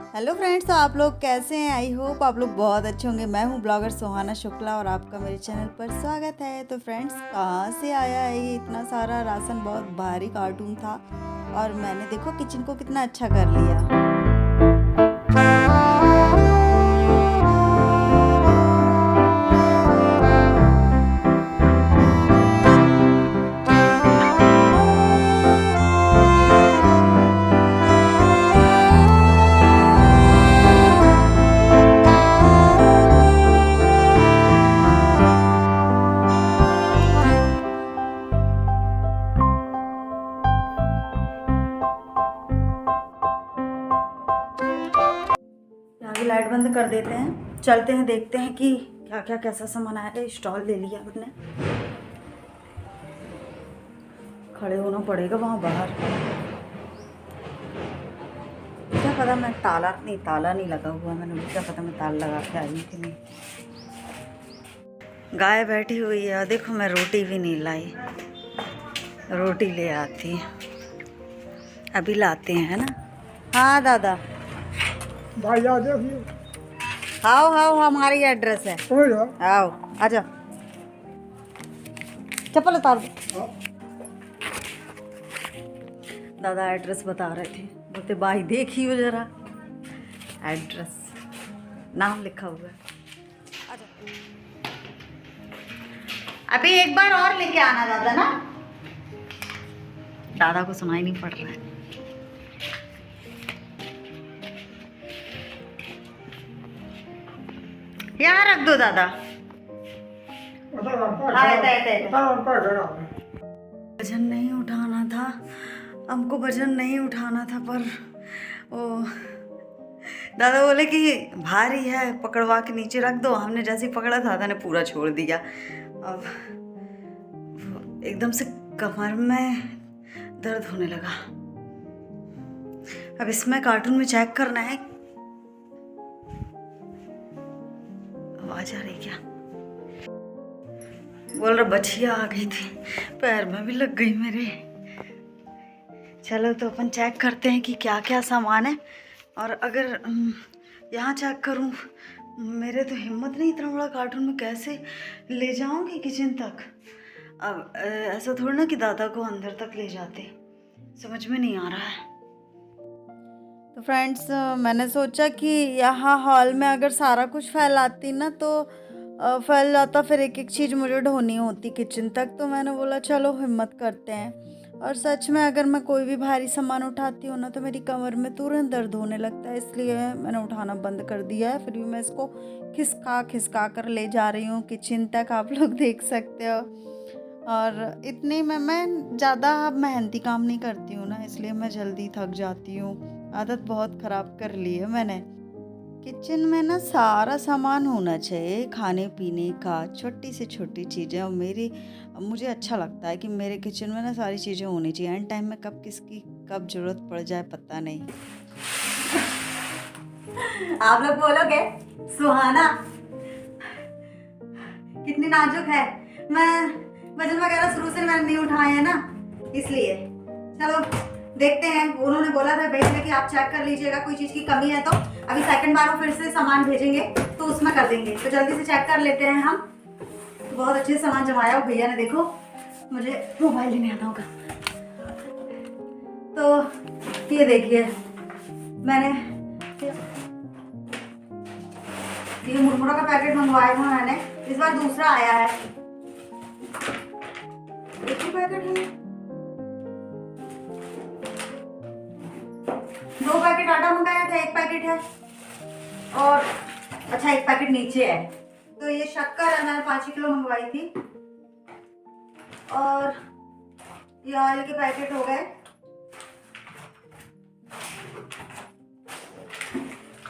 Hello friends, तो आप लोग कैसे हैं? आई होप आप लोग बहुत अच्छे होंगे। मैं हूं ब्लॉगर सुहाना शुक्ला और आपका मेरे चैनल पर स्वागत है। तो फ्रेंड्स, कहाँ से आया है ये इतना सारा राशन? बहुत भारी कार्टून था और मैंने देखो किचन को कितना अच्छा कर लिया। यहाँ की लाइट बंद कर देते हैं, चलते हैं देखते हैं कि क्या क्या कैसा सामान आया है। स्टॉल ले लिया हमने, खड़े होना पड़ेगा वहाँ बाहर। क्या पता, मैं ताला नहीं लगा हुआ। मैंने क्या पता मैं ताला लगा के आई कि नहीं। गाय बैठी हुई है और देखो मैं रोटी भी नहीं लाई। रोटी ले आती, अभी लाते हैं ना। हाँ दादा, भाई आ देखिए। आओ आओ, हमारी एड्रेस है। आओ, आजा, चप्पल उतार दो। दादा एड्रेस बता रहे थे, बोलते भाई देखियो जरा एड्रेस, नाम लिखा हुआ है। आजा, अभी एक बार और लेके आना दादा ना। दादा को सुनाई नहीं पड़ रहा है। यहाँ रख दो दादा। वजन नहीं उठाना था हमको, वजन नहीं उठाना था, पर ओ दादा बोले कि भारी है, पकड़वा के नीचे रख दो। हमने जैसे ही पकड़ा था दादा ने पूरा छोड़ दिया। अब एकदम से कमर में दर्द होने लगा। अब इसमें कार्टून में चेक करना है। आवाज आ रही क्या? बोल रहा बछिया आ गई थी, पैर में भी लग गई मेरे। चलो तो अपन चेक करते हैं कि क्या क्या सामान है। और अगर यहाँ चेक करूँ, मेरे तो हिम्मत नहीं, इतना बड़ा कार्टून में कैसे ले जाऊँगी किचन तक। अब ऐसा थोड़ा ना कि दादा को अंदर तक ले जाते, समझ में नहीं आ रहा है। तो फ्रेंड्स, मैंने सोचा कि यहाँ हॉल में अगर सारा कुछ फैलाती ना तो फैल जाता, फिर एक एक चीज़ मुझे ढोनी होती किचन तक। तो मैंने बोला चलो हिम्मत करते हैं। और सच में अगर मैं कोई भी भारी सामान उठाती हूँ ना तो मेरी कमर में तुरंत दर्द होने लगता है, इसलिए मैंने उठाना बंद कर दिया है। फिर भी मैं इसको खिसका कर ले जा रही हूँ किचन तक, आप लोग देख सकते हो। और इतनी मैं ज़्यादा मेहनती काम नहीं करती हूँ ना, इसलिए मैं जल्दी थक जाती हूँ। आदत बहुत ख़राब कर ली है मैंने। किचन में ना सारा सामान होना चाहिए, खाने पीने का, छोटी से छोटी चीज़ें। और मुझे अच्छा लगता है कि मेरे किचन में ना सारी चीज़ें होनी चाहिए। एंड टाइम में कब किसकी कब ज़रूरत पड़ जाए पता नहीं। आप लोग बोलोगे सुहाना कितनी नाजुक है। मैं वजन वगैरह शुरू से मैंने नहीं उठाए हैं ना, इसलिए। चलो देखते हैं। उन्होंने बोला था भेजने कि आप चेक कर लीजिएगा, कोई चीज़ की कमी है तो। अभी सेकंड बार वो फिर से सामान भेजेंगे तो उसमें कर देंगे। तो जल्दी से चेक कर लेते हैं हम। तो बहुत अच्छे से सामान जमाया भैया ने, देखो मुझे मोबाइल लेने आना होगा। तो ये देखिए, मैंने ये मुरमुरा का पैकेट मंगवाया था मैंने, इस बार दूसरा आया है। एक ही पैकेट है, 2 पैकेट आटा मंगाया था, 1 पैकेट है। और अच्छा, 1 पैकेट नीचे है। तो ये शक्कर है, मैंने 5 किलो मंगवाई थी। और ये ऑयल के पैकेट हो गए,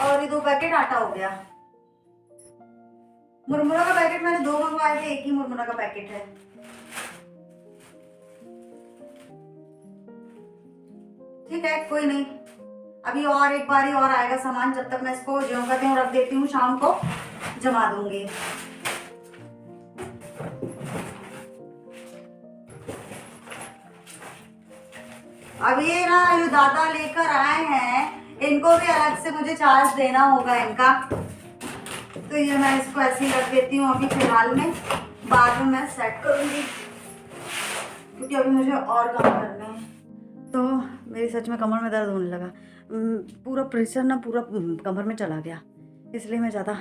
और ये 2 पैकेट आटा हो गया। मुरमुरा का पैकेट मैंने 2 मंगवाए थे, 1 ही मुरमुरा का पैकेट है। ठीक है, कोई नहीं, अभी और एक बारी और आएगा सामान। जब तक मैं इसको ज्यों का त्यों रख देती हूँ, शाम को जमा दूंगी। अब ये ना दादा लेकर आए हैं इनको भी अलग से मुझे चार्ज देना होगा इनका, तो ये मैं इसको ऐसे ही रख देती हूँ अभी फिलहाल में, बाद में मैं सेट करूँगी क्योंकि अभी मुझे और काम करने हैं। तो मेरी सच में कमर में दर्द होने लगा, पूरा प्रेशर ना पूरा कमर में चला गया, इसलिए मैं ज़्यादा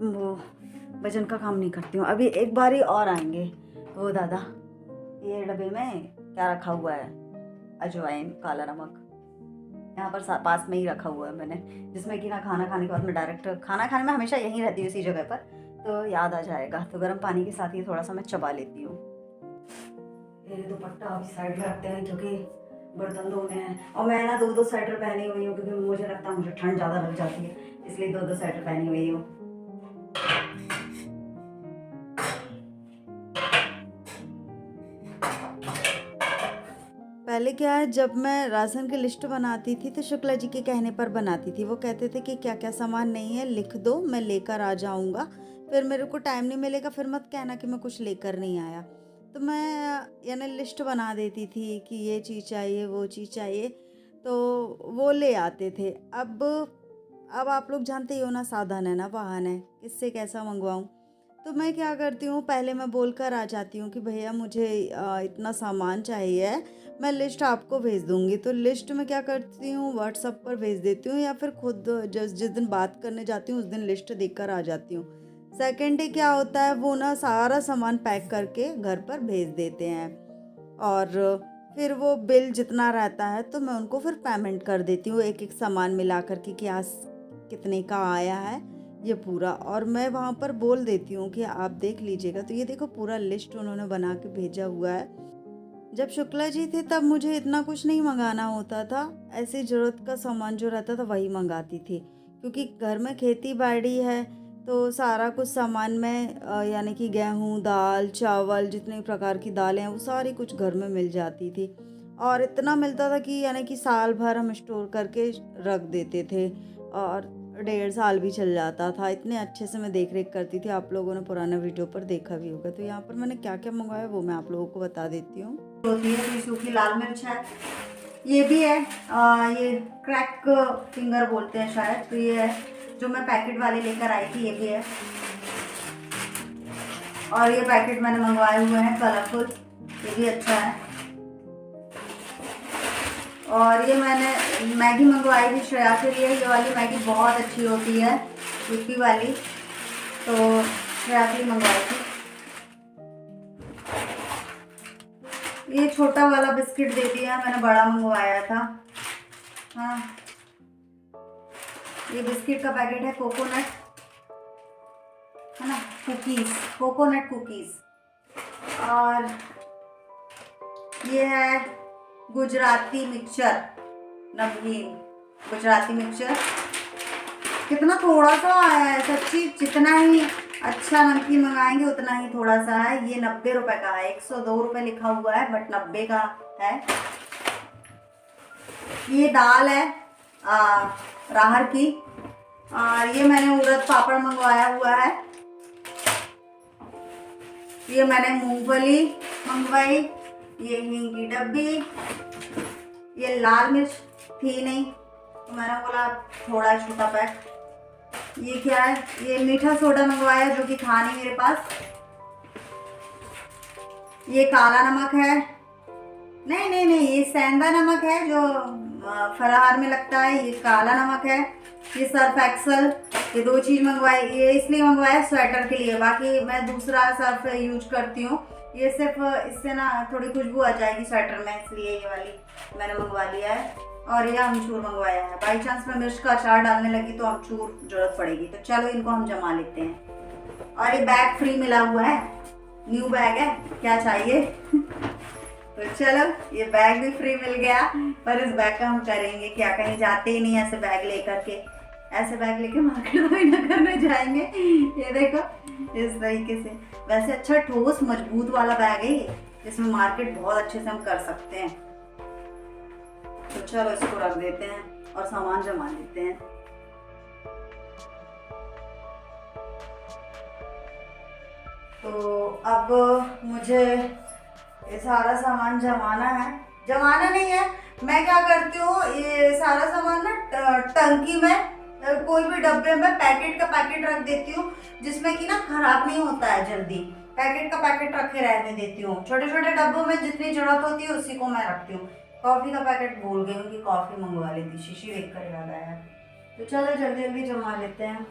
वो वजन का काम नहीं करती हूँ। अभी एक बार ही और आएंगे। वो दादा, ये डब्बे में क्या रखा हुआ है? अजवाइन, काला नमक, यहाँ पर पास में ही रखा हुआ है मैंने, जिसमें कि ना खाना खाने के बाद में डायरेक्ट, खाना खाने में हमेशा यहीं रहती हूँ इसी जगह पर, तो याद आ जाएगा, तो गर्म पानी के साथ ही थोड़ा सा मैं चबा लेती हूँ। ये दुपट्टा अभी साइड में रखते हैं क्योंकि बर्तन धोने हैं, और मैं ना 2-2 स्वेटर पहनी हुई हूँ क्योंकि मुझे लगता है मुझे ठंड ज़्यादा लग जाती है, इसलिए 2-2 स्वेटर पहनी हुई हूँ। पहले क्या है, जब मैं राशन की लिस्ट बनाती थी तो शुक्ला जी के कहने पर बनाती थी। वो कहते थे कि क्या क्या सामान नहीं है लिख दो, मैं लेकर आ जाऊंगा, फिर मेरे को टाइम नहीं मिलेगा फिर मत कहना कि मैं कुछ लेकर नहीं आया। तो मैं यानी लिस्ट बना देती थी कि ये चीज़ चाहिए, वो चीज़ चाहिए, तो वो ले आते थे। अब आप लोग जानते ही हो ना, साधन है ना वाहन है, किससे कैसा मंगवाऊँ। तो मैं क्या करती हूँ, पहले मैं बोलकर आ जाती हूँ कि भैया मुझे इतना सामान चाहिए, मैं लिस्ट आपको भेज दूँगी। तो लिस्ट में क्या करती हूँ, व्हाट्सएप पर भेज देती हूँ, या फिर खुद जिस दिन बात करने जाती हूँ उस दिन लिस्ट देकर आ जाती हूँ। सेकेंड डे क्या होता है, वो ना सारा सामान पैक करके घर पर भेज देते हैं, और फिर वो बिल जितना रहता है तो मैं उनको फिर पेमेंट कर देती हूँ, एक एक सामान मिला कर के कि आज कितने का आया है ये पूरा, और मैं वहाँ पर बोल देती हूँ कि आप देख लीजिएगा। तो ये देखो पूरा लिस्ट उन्होंने बना के भेजा हुआ है। जब शुक्ला जी थे तब मुझे इतना कुछ नहीं मंगाना होता था, ऐसे ज़रूरत का सामान जो रहता था वही मंगाती थी, क्योंकि घर में खेती बाड़ी है तो सारा कुछ सामान में यानी कि गेहूँ, दाल, चावल, जितने प्रकार की दालें हैं वो सारी कुछ घर में मिल जाती थी, और इतना मिलता था कि यानी कि साल भर हम स्टोर करके रख देते थे, और 1.5 साल भी चल जाता था। इतने अच्छे से मैं देख रेख करती थी, आप लोगों ने पुराना वीडियो पर देखा भी होगा। तो यहाँ पर मैंने क्या क्या मंगवाया वो मैं आप लोगों को बता देती हूँ। होती है सूखी लाल मिर्च है, ये भी है, ये क्रैक फिंगर बोलते हैं शायद, तो ये है जो मैं पैकेट वाले लेकर आई थी, ये भी है, और ये पैकेट मैंने मंगवाए हुए हैं कलरफुल, ये भी अच्छा है। और ये मैंने मैगी मंगवाई थी श्रेया के लिए, ये वाली मैगी बहुत अच्छी होती है, यूपी वाली, तो श्रेया के लिए मंगवाई थी। ये छोटा वाला बिस्किट दे दिया, मैंने बड़ा मंगवाया था। हाँ, ये बिस्किट का पैकेट है, कोकोनट है ना, कुकीज़, कोकोनट कुकीज़, और ये है गुजराती मिक्सचर, नमकीन गुजराती मिक्सचर। कितना थोड़ा सा आया है सच्ची, जितना ही अच्छा नमकीन मंगाएंगे उतना ही थोड़ा सा है। ये 90 रुपए का है, 102 रुपये लिखा हुआ है बट 90 का है। ये दाल है राहर की, और ये मैंने उड़द पापड़ मंगवाया हुआ है। ये मैंने मूंगफली मंगवाई, ये हींग की डब्बी, ये लाल मिर्च थी नहीं तो मैंने बोला थोड़ा छोटा पैक। ये क्या है, ये मीठा सोडा मंगवाया जो कि था नहीं मेरे पास। ये काला नमक है, नहीं नहीं नहीं, ये सेंधा नमक है जो फराहार में लगता है, ये काला नमक है। ये सर्फ एक्सल, ये 2 चीज़ मंगवाई, ये इसलिए मंगवाया स्वेटर के लिए, बाकी मैं दूसरा सर्फ यूज करती हूँ, ये सिर्फ इससे ना थोड़ी खुशबू आ जाएगी स्वेटर में, इसलिए ये वाली मैंने मंगवा लिया है। और ये अमचूर मंगवाया है, बाई चांस मैं मिर्च का अचार डालने लगी तो अमचूर जरूरत पड़ेगी, तो चलो इनको हम जमा लेते हैं। और ये बैग फ्री मिला हुआ है, न्यू बैग है, क्या चाहिए तो चलो ये बैग भी फ्री मिल गया, पर इस बैग का हम करेंगे क्या, कहीं जाते ही नहीं ऐसे बैग लेकर के, ऐसे बैग लेके मार्केट में ना करने जाएंगे। ये देखो इस तरीके से, वैसे अच्छा ठोस मजबूत वाला बैग है ये, जिसमें मार्केट बहुत अच्छे से हम कर सकते हैं। तो चलो इसको रख देते हैं और सामान जमा लेते हैं। तो अब मुझे ये सारा सामान जमाना है, जमाना नहीं है मैं क्या करती हूँ, ये सारा सामान ना टंकी में कोई भी डब्बे में पैकेट का पैकेट रख देती हूँ, जिसमें कि ना खराब नहीं होता है जल्दी। पैकेट का पैकेट रखे रहने देती हूँ। छोटे छोटे डब्बों में जितनी जरूरत होती है उसी को मैं रखती हूँ। कॉफ़ी का पैकेट भूल गई हूँ कि कॉफ़ी मंगवा ली थी, शीशी देख कर याद आया। तो चलो जल्दी जल्दी जमा लेते हैं।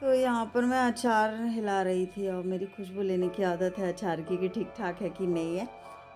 तो यहाँ पर मैं अचार हिला रही थी और मेरी खुशबू लेने की आदत है अचार की कि ठीक ठाक है कि नहीं है।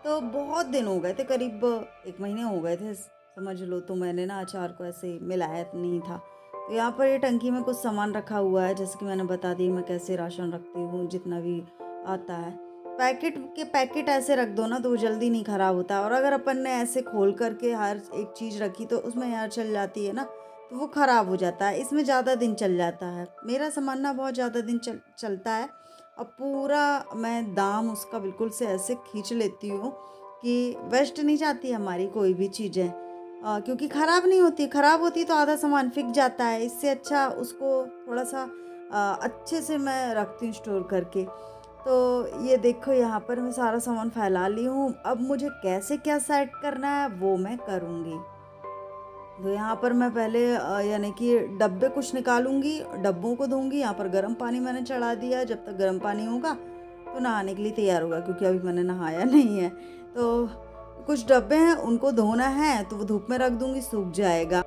तो बहुत दिन हो गए थे, करीब 1 महीने हो गए थे समझ लो, तो मैंने ना अचार को ऐसे मिलाया नहीं था। तो यहाँ पर ये टंकी में कुछ सामान रखा हुआ है, जैसे कि मैंने बता दी मैं कैसे राशन रखती हूँ जितना भी आता है। पैकेट के पैकेट ऐसे रख दो ना तो वो जल्दी नहीं ख़राब होता, और अगर अपन ने ऐसे खोल करके हर एक चीज़ रखी तो उसमें यार चल जाती है ना, तो वो ख़राब हो जाता है। इसमें ज़्यादा दिन चल जाता है, मेरा सामान ना बहुत ज़्यादा दिन चलता है। और पूरा मैं दाम उसका बिल्कुल से ऐसे खींच लेती हूँ कि वेस्ट नहीं जाती हमारी कोई भी चीज़ें, क्योंकि ख़राब नहीं होती। ख़राब होती तो आधा सामान फिक जाता है, इससे अच्छा उसको थोड़ा सा अच्छे से मैं रखती हूँ स्टोर करके। तो ये देखो यहाँ पर मैं सारा सामान फैला ली हूँ। अब मुझे कैसे क्या सेट करना है वो मैं करूँगी। तो यहाँ पर मैं पहले यानी कि डब्बे कुछ निकालूंगी, डब्बों को धोऊंगी। यहाँ पर गर्म पानी मैंने चढ़ा दिया, जब तक गर्म पानी होगा तो नहाने के लिए तैयार होगा, क्योंकि अभी मैंने नहाया नहीं है। तो कुछ डब्बे हैं उनको धोना है, तो वो धूप में रख दूंगी, सूख जाएगा।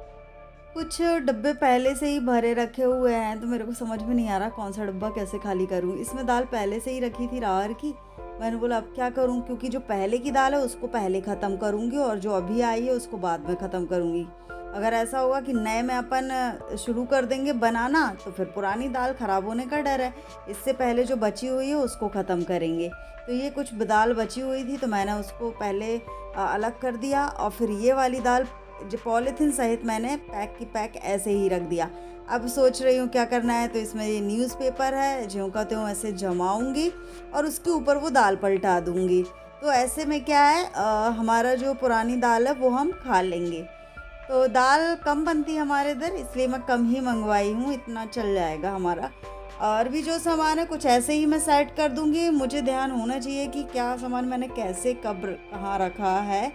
कुछ डब्बे पहले से ही भरे रखे हुए हैं, तो मेरे को समझ में नहीं आ रहा कौन सा डब्बा कैसे खाली करूँ। इसमें दाल पहले से ही रखी थी रार की, मैंने बोला अब क्या करूँ, क्योंकि जो पहले की दाल है उसको पहले ख़त्म करूँगी और जो अभी आई है उसको बाद में ख़त्म करूँगी। अगर ऐसा होगा कि नए में अपन शुरू कर देंगे बनाना तो फिर पुरानी दाल ख़राब होने का डर है। इससे पहले जो बची हुई है उसको ख़त्म करेंगे। तो ये कुछ दाल बची हुई थी तो मैंने उसको पहले अलग कर दिया, और फिर ये वाली दाल जो पॉलीथीन सहित मैंने पैक की पैक ऐसे ही रख दिया। अब सोच रही हूँ क्या करना है, तो इसमें ये न्यूज़पेपर है, ज्यों का त्यों ऐसे जमाऊँगी और उसके ऊपर वो दाल पलटा दूँगी। तो ऐसे में क्या है, हमारा जो पुरानी दाल है वो हम खा लेंगे। तो दाल कम बनती है हमारे इधर, इसलिए मैं कम ही मंगवाई हूँ, इतना चल जाएगा हमारा। और भी जो सामान है कुछ ऐसे ही मैं सेट कर दूँगी। मुझे ध्यान होना चाहिए कि क्या सामान मैंने कैसे कब कहाँ रखा है,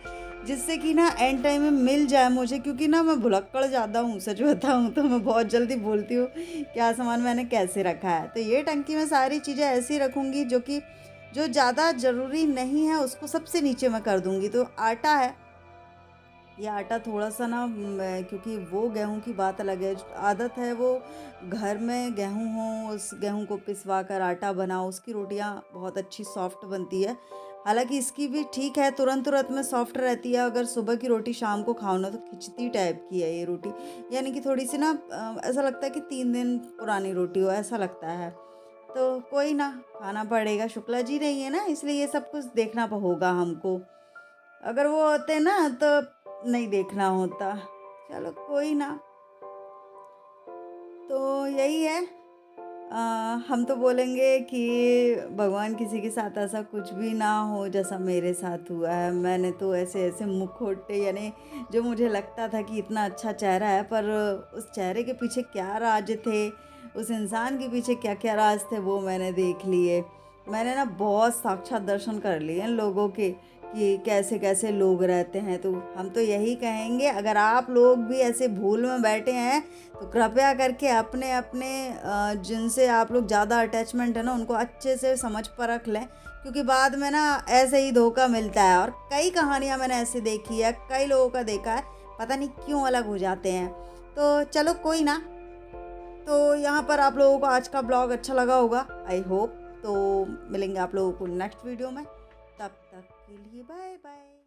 जिससे कि ना एंड टाइम में मिल जाए मुझे, क्योंकि ना मैं भुलक्कड़ ज़्यादा हूँ, सच बताऊँ तो मैं बहुत जल्दी भूलती हूँ क्या सामान मैंने कैसे रखा है। तो ये टंकी में सारी चीज़ें ऐसी रखूँगी जो ज़्यादा ज़रूरी नहीं है उसको सबसे नीचे मैं कर दूँगी। तो आटा है, ये आटा थोड़ा सा ना क्योंकि वो गेहूं की बात अलग है, आदत है वो घर में गेहूं हो, उस गेहूं को पिसवा कर आटा बनाओ, उसकी रोटियां बहुत अच्छी सॉफ्ट बनती है। हालांकि इसकी भी ठीक है, तुरंत तुरंत में सॉफ्ट रहती है। अगर सुबह की रोटी शाम को खाओ ना तो खिचती टाइप की है ये रोटी, यानी कि थोड़ी सी ना ऐसा लगता है कि 3 दिन पुरानी रोटी हो, ऐसा लगता है। तो कोई ना, खाना पड़ेगा, शुक्ला जी नहीं है ना, इसलिए ये सब कुछ देखना होगा हमको। अगर वो होते ना तो नहीं देखना होता। चलो कोई ना। तो यही है, हम तो बोलेंगे कि भगवान किसी के साथ ऐसा कुछ भी ना हो जैसा मेरे साथ हुआ है। मैंने तो ऐसे ऐसे मुखौटे, यानी जो मुझे लगता था कि इतना अच्छा चेहरा है, पर उस चेहरे के पीछे क्या राज थे, उस इंसान के पीछे क्या क्या राज थे वो मैंने देख लिए। मैंने ना बहुत साक्षात दर्शन कर लिए इन लोगों के कि कैसे कैसे लोग रहते हैं। तो हम तो यही कहेंगे, अगर आप लोग भी ऐसे भूल में बैठे हैं तो कृपया करके अपने अपने जिनसे आप लोग ज़्यादा अटैचमेंट है ना उनको अच्छे से समझ परख लें, क्योंकि बाद में ना ऐसे ही धोखा मिलता है। और कई कहानियाँ मैंने ऐसे देखी है, कई लोगों का देखा है, पता नहीं क्यों अलग हो जाते हैं। तो चलो कोई ना। तो यहाँ पर आप लोगों को आज का ब्लॉग अच्छा लगा होगा, आई होप। तो मिलेंगे आप लोगों को नेक्स्ट वीडियो में, तब तक के लिए बाय बाय।